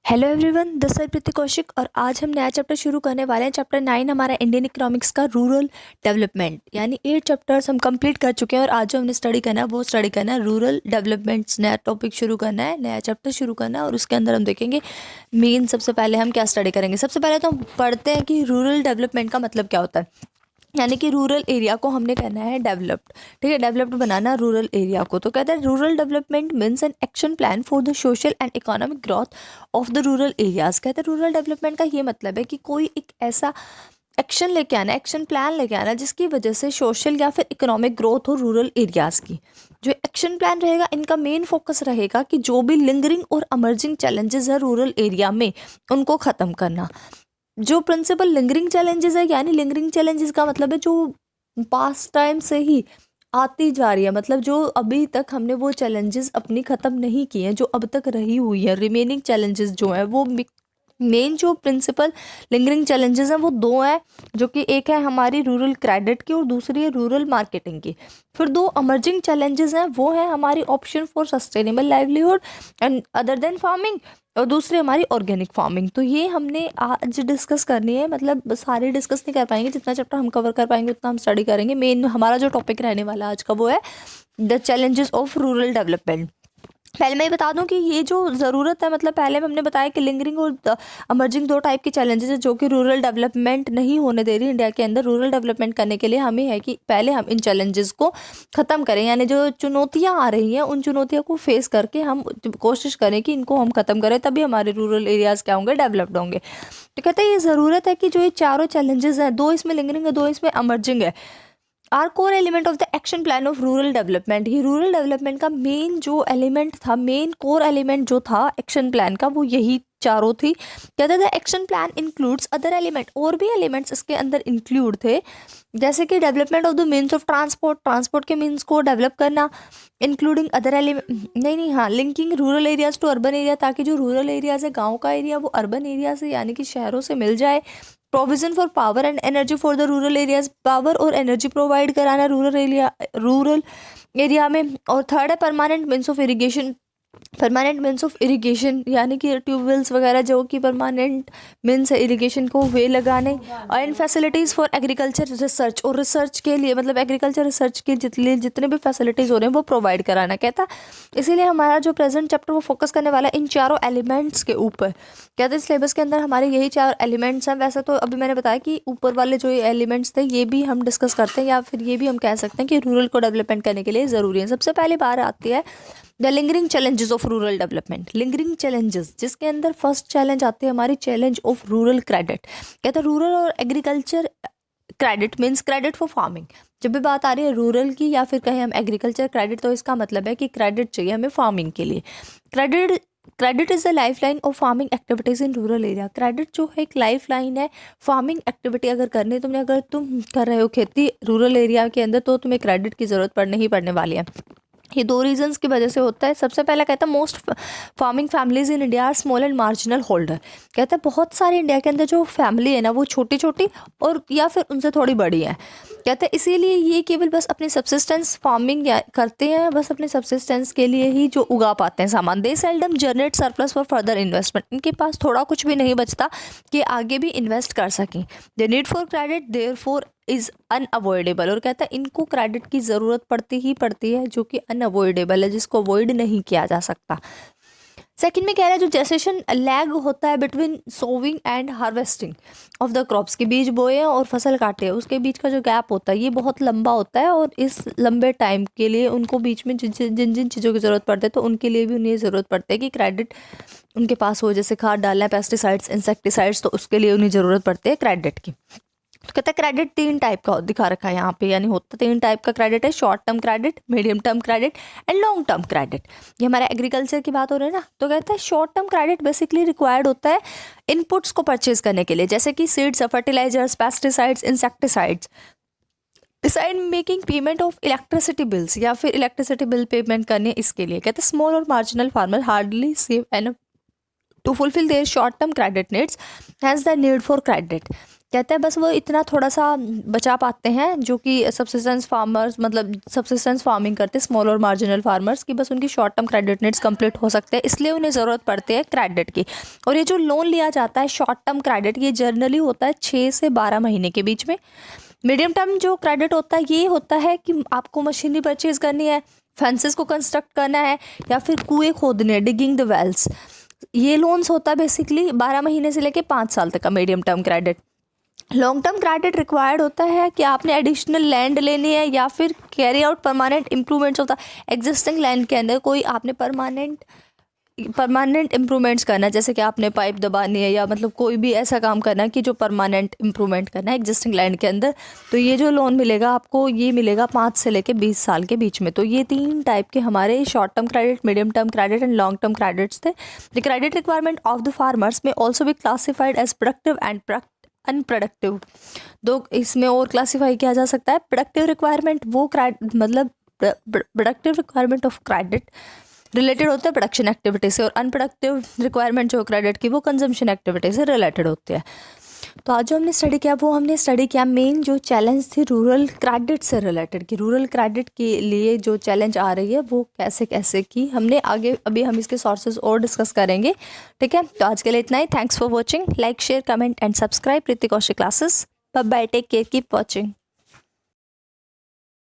Hello everyone, this is प्रीति कौशिक और आज हम नया चैप्टर शुरू करने वाले हैं। चैप्टर 9 हमारा इंडियन इकोनॉमिक्स का रूरल डेवलपमेंट, यानी 8 चैप्टर्स हम कंप्लीट कर चुके हैं और आज जो हमने स्टडी करना है वो स्टडी करना है रूरल डेवलपमेंट्स। नया टॉपिक शुरू करना है, नया चैप्टर शुरू करना है और उसके अंदर हम देखेंगे मेन। सबसे पहले हम क्या स्टडी करेंगे? सबसे पहले तो हम पढ़ते हैं कि रूरल डेवलपमेंट का मतलब क्या होता है। यानी कि रूरल एरिया को हमने करना है डेवलप्ड। ठीक है, डेवलप्ड बनाना रूरल एरिया को। तो कहते हैं rural development means an action plan for the social and economic growth of the rural areas. कहते हैं रूरल डेवलपमेंट का ये मतलब है कि कोई एक ऐसा एक्शन लेके आना, एक्शन प्लान लेके आना जिसकी वजह से सोशल या फिर इकोनॉमिक ग्रोथ हो रूरल एरियाज़ की। जो एक्शन प्लान रहेगा, इनका मेन फोकस रहेगा कि जो भी लिंगरिंग और अमर्जिंग चैलेंजेस है रूरल एरिया में, उनको ख़त्म करना। जो प्रिंसिपल लिंगरिंग चैलेंजेस है, यानी लिंगरिंग चैलेंजेस का मतलब है जो पास्ट टाइम से ही आती जा रही है, मतलब जो अभी तक हमने वो चैलेंजेस अपनी ख़त्म नहीं किए हैं, जो अब तक रही हुई है। रिमेनिंग चैलेंजेस जो है वो मेन जो प्रिंसिपल लिंगरिंग चैलेंजेस हैं वो दो हैं, जो कि एक है हमारी रूरल क्रेडिट की और दूसरी है रूरल मार्केटिंग की। फिर दो अमर्जिंग चैलेंजेस हैं, वो है हमारी option for sustainable livelihood and other than farming, और दूसरी हमारी ऑर्गेनिक फार्मिंग। तो ये हमने आज डिस्कस करनी है। मतलब सारे डिस्कस नहीं कर पाएंगे, जितना चैप्टर हम कवर कर पाएंगे उतना हम स्टडी करेंगे। मेन हमारा जो टॉपिक रहने वाला आज का वो है the challenges of rural development. पहले मैं ये बता दूं कि ये जो ज़रूरत है, मतलब पहले हमने बताया कि लिंगरिंग और अमर्जिंग दो टाइप की चैलेंजेस है जो कि रूरल डेवलपमेंट नहीं होने दे रही इंडिया के अंदर। रूरल डेवलपमेंट करने के लिए हमें है कि पहले हम इन चैलेंजेस को ख़त्म करें, यानी जो चुनौतियां आ रही हैं उन चुनौतियों को फेस करके हम कोशिश करें कि इनको हम ख़त्म करें, तभी हमारे रूरल एरियाज़ क्या होंगे, डेवलप्ड होंगे। तो कहते हैं ये ज़रूरत है कि जो ये चारों चैलेंजेस हैं, दो इसमें लिंगरिंग है, दो इसमें अमर्जिंग है, are core element of the action plan of rural development. ये रूरल डेवलपमेंट का मेन जो एलिमेंट था, मेन कोर एलिमेंट जो था एक्शन प्लान का, वो यही चारों थी। कहते थे action plan includes other element, और भी एलिमेंट्स इसके अंदर इंक्लूड थे, जैसे कि development of the means of transport, transport के मीन्स को डेवलप करना, इंक्लूडिंग अदर एलिमेंट नहीं हाँ linking rural areas to urban area, ताकि जो रूरल एरियाज है, गाँव का एरिया, वो अर्बन एरिया से यानी कि शहरों से मिल जाए। Provision for power and energy for the rural areas, power और एनर्जी प्रोवाइड कराना रूरल एरिया में। और थर्ड है permanent means of irrigation, permanent means of irrigation यानी कि ट्यूबवेल्स वगैरह जो कि परमानेंट मीन्स है इरिगेशन को वे लगाने। And facilities for agriculture research, और रिसर्च के लिए मतलब एग्रीकल्चर रिसर्च के जितने भी फैसिलिटीज़ हो रहे हैं वो प्रोवाइड कराना कहता। इसीलिए हमारा जो प्रेजेंट चैप्टर वो फोकस करने वाला है इन चारों एलिमेंट्स के ऊपर। कहते हैं सिलेबस के अंदर हमारे यही चार एलिमेंट्स हैं। वैसे तो अभी मैंने बताया कि ऊपर वाले जो एलिमेंट्स थे ये भी हम डिस्कस करते हैं, या फिर ये भी हम कह सकते हैं कि रूरल को डेवलपमेंट करने के लिए ज़रूरी है। सबसे पहले बात आती है the lingering challenges of rural development. Lingering challenges, जिसके अंदर फर्स्ट चैलेंज आती है हमारी चैलेंज ऑफ रूरल क्रेडिट। कहते हैं रूरल और agriculture credit means credit for farming. जब भी बात आ रही है रूरल की या फिर कहें हम एग्रीकल्चर क्रेडिट, तो इसका मतलब है कि क्रेडिट चाहिए हमें फार्मिंग के लिए। Credit is the life line of farming activities in rural area. Credit जो है एक लाइफ लाइन है फार्मिंग एक्टिविटी अगर करनी तुमने, अगर तुम कर रहे हो खेती रूरल एरिया के अंदर, तो तुम्हें क्रेडिट की ज़रूरत पड़ने ही पड़ने वाली है। ये दो रीजंस की वजह से होता है। सबसे पहला कहता है most farming families in India are small and marginal holder. कहता है बहुत सारे इंडिया के अंदर जो फैमिली है ना वो छोटी छोटी और या फिर उनसे थोड़ी बड़ी है। कहते हैं इसीलिए ये केवल बस अपनी सब्सिस्टेंस फार्मिंग करते हैं, बस अपने सब्सिस्टेंस के लिए ही जो उगा पाते हैं सामान। They seldom generate surplus for further investment. इनके पास थोड़ा कुछ भी नहीं बचता कि आगे भी इन्वेस्ट कर सकें। The need for credit therefore is unavoidable. और कहता है इनको क्रेडिट की ज़रूरत पड़ती ही पड़ती है, जो कि अनअवॉइडेबल है, जिसको अवॉइड नहीं किया जा सकता। सेकंड में कह रहा है जो जेसेशन लैग होता है between sowing and harvesting of the crops, के बीज बोए और फसल काटे उसके बीच का जो गैप होता है ये बहुत लंबा होता है, और इस लंबे टाइम के लिए उनको बीच में जिन जिन चीज़ों की ज़रूरत पड़ती है, तो उनके लिए भी उन्हें ज़रूरत पड़ती है कि क्रेडिट उनके पास हो। जैसे खाद डालना है, पेस्टिसाइड्स, इंसेक्टिसाइड्स, तो उसके लिए उन्हें ज़रूरत पड़ती है क्रेडिट की। तो कहता है क्रेडिट 3 टाइप का दिखा रखा है यहाँ पे, यानी होता 3 टाइप का क्रेडिट है। Short term credit, medium term credit and long term credit. ये हमारे एग्रीकल्चर की बात हो रही है ना। तो कहता है short term credit basically required होता है इनपुट्स को परचेज करने के लिए, जैसे कि seeds, fertilisers, pesticides, insecticides. Decide making payment of electricity bills, या फिर इलेक्ट्रिसिटी बिल पेमेंट करने, इसके लिए। कहते हैं स्मॉल और marginal farmer hardly save enough to fulfil their short term credit needs, has the need for credit. कहते हैं बस वो इतना थोड़ा सा बचा पाते हैं जो कि सब्सिस्टेंस फार्मर्स, मतलब सब्सिस्टेंस फार्मिंग करते हैं स्मॉल और मार्जिनल फार्मर्स की, बस उनकी short term credit needs complete हो सकते हैं, इसलिए उन्हें ज़रूरत पड़ती है क्रेडिट की। और ये जो लोन लिया जाता है शॉर्ट टर्म क्रेडिट, ये जनरली होता है 6 से 12 महीने के बीच में। मीडियम टर्म जो क्रेडिट होता है ये होता है कि आपको मशीनरी परचेज करनी है, फेंसेस को कंस्ट्रक्ट करना है, या फिर कुएं खोदने, डिगिंग द वेल्स। ये लोन्स होता है बेसिकली 12 महीने से लेके 5 साल तक का medium term credit. Long term credit required होता है कि आपने एडिशनल लैंड लेनी है या फिर कैरी आउट परमानेंट इम्प्रूवमेंट्स होता है एग्जिस्टिंग लैंड के अंदर, कोई आपने परमानेंट इम्प्रूवमेंट्स करना है, जैसे कि आपने पाइप दबानी है या मतलब कोई भी ऐसा काम करना है कि जो परमानेंट इम्प्रूवमेंट करना है एग्जिस्टिंग लैंड के अंदर। तो ये जो लोन मिलेगा आपको, ये मिलेगा 5 से लेके 20 साल के बीच में। तो ये 3 टाइप के हमारे short term credit, medium term credit and long term credits थे। The credit requirement of the farmers may also be classified as productive and unproductive. दो इसमें और क्लासीफाई किया जा सकता है। प्रोडक्टिव रिक्वायरमेंट वो मतलब productive requirement of credit related होता है प्रोडक्शन एक्टिविटी से, और अनप्रोडक्टिव रिक्वायरमेंट जो क्रेडिट की वो कंजम्पशन एक्टिविटी से रिलेटेड होती है। तो आज जो हमने स्टडी किया वो हमने स्टडी किया मेन जो चैलेंज थी रूरल क्रेडिट से रिलेटेड, कि रूरल क्रेडिट के लिए जो चैलेंज आ रही है वो कैसे कैसे की हमने आगे, अभी हम इसके सोर्सेज और डिस्कस करेंगे। ठीक है, तो आज के लिए इतना ही। Thanks for watching. Like, share, comment and subscribe Preeti Kaushik classes. Bye bye, take care, keep watching.